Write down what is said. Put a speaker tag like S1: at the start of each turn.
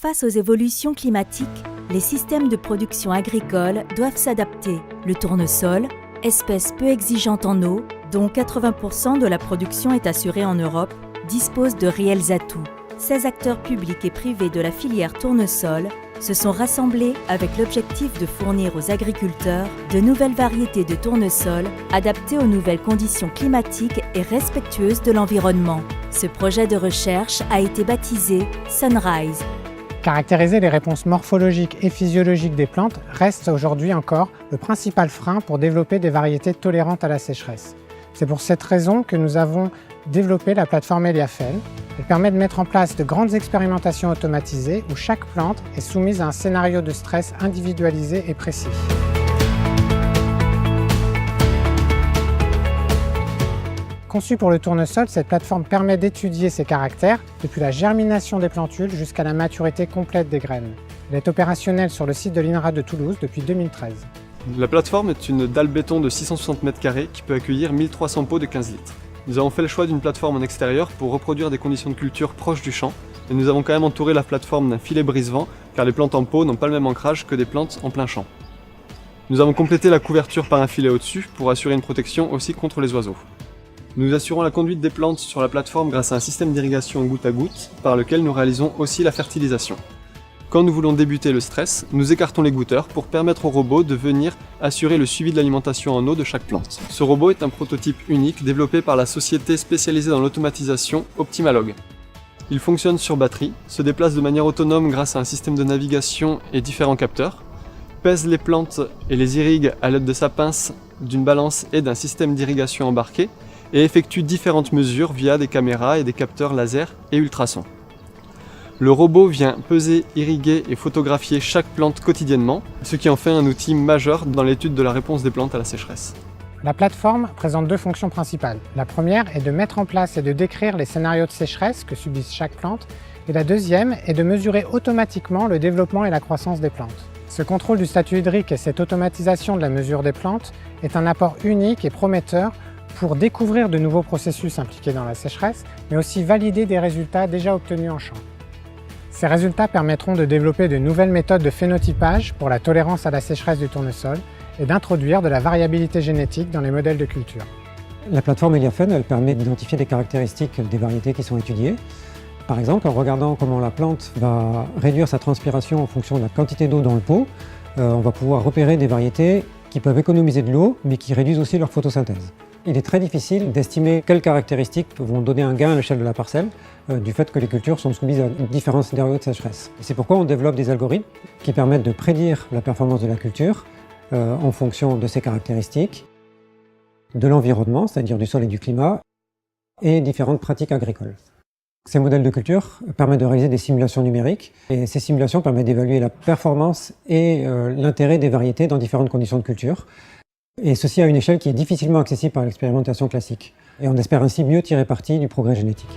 S1: Face aux évolutions climatiques, les systèmes de production agricole doivent s'adapter. Le tournesol, espèce peu exigeante en eau, dont 80% de la production est assurée en Europe, dispose de réels atouts. 16 acteurs publics et privés de la filière tournesol se sont rassemblés avec l'objectif de fournir aux agriculteurs de nouvelles variétés de tournesol adaptées aux nouvelles conditions climatiques et respectueuses de l'environnement. Ce projet de recherche a été baptisé Sunrise.
S2: Caractériser les réponses morphologiques et physiologiques des plantes reste aujourd'hui encore le principal frein pour développer des variétés tolérantes à la sécheresse. C'est pour cette raison que nous avons développé la plateforme Eliafel. Elle permet de mettre en place de grandes expérimentations automatisées où chaque plante est soumise à un scénario de stress individualisé et précis. Conçue pour le tournesol, cette plateforme permet d'étudier ses caractères depuis la germination des plantules jusqu'à la maturité complète des graines. Elle est opérationnelle sur le site de l'INRA de Toulouse depuis 2013.
S3: La plateforme est une dalle béton de 660 m² qui peut accueillir 1300 pots de 15 litres. Nous avons fait le choix d'une plateforme en extérieur pour reproduire des conditions de culture proches du champ, et nous avons quand même entouré la plateforme d'un filet brise-vent car les plantes en pot n'ont pas le même ancrage que des plantes en plein champ. Nous avons complété la couverture par un filet au-dessus pour assurer une protection aussi contre les oiseaux. Nous assurons la conduite des plantes sur la plateforme grâce à un système d'irrigation goutte à goutte par lequel nous réalisons aussi la fertilisation. Quand nous voulons débuter le stress, nous écartons les goutteurs pour permettre au robot de venir assurer le suivi de l'alimentation en eau de chaque plante. Ce robot est un prototype unique développé par la société spécialisée dans l'automatisation Optimalog. Il fonctionne sur batterie, se déplace de manière autonome grâce à un système de navigation et différents capteurs, pèse les plantes et les irrigue à l'aide de sa pince, d'une balance et d'un système d'irrigation embarqué, et effectue différentes mesures via des caméras et des capteurs laser et ultrasons. Le robot vient peser, irriguer et photographier chaque plante quotidiennement, ce qui en fait un outil majeur dans l'étude de la réponse des plantes à la sécheresse.
S2: La plateforme présente deux fonctions principales. La première est de mettre en place et de décrire les scénarios de sécheresse que subissent chaque plante, et la deuxième est de mesurer automatiquement le développement et la croissance des plantes. Ce contrôle du statut hydrique et cette automatisation de la mesure des plantes est un apport unique et prometteur pour découvrir de nouveaux processus impliqués dans la sécheresse, mais aussi valider des résultats déjà obtenus en champ. Ces résultats permettront de développer de nouvelles méthodes de phénotypage pour la tolérance à la sécheresse du tournesol et d'introduire de la variabilité génétique dans les modèles de culture.
S4: La plateforme Eliafel, elle permet d'identifier les caractéristiques des variétés qui sont étudiées. Par exemple, en regardant comment la plante va réduire sa transpiration en fonction de la quantité d'eau dans le pot, on va pouvoir repérer des variétés qui peuvent économiser de l'eau, mais qui réduisent aussi leur photosynthèse. Il est très difficile d'estimer quelles caractéristiques vont donner un gain à l'échelle de la parcelle du fait que les cultures sont soumises à différents scénarios de sécheresse. C'est pourquoi on développe des algorithmes qui permettent de prédire la performance de la culture en fonction de ses caractéristiques, de l'environnement, c'est-à-dire du sol et du climat, et différentes pratiques agricoles. Ces modèles de culture permettent de réaliser des simulations numériques et ces simulations permettent d'évaluer la performance et l'intérêt des variétés dans différentes conditions de culture. Et ceci à une échelle qui est difficilement accessible par l'expérimentation classique. Et on espère ainsi mieux tirer parti du progrès génétique.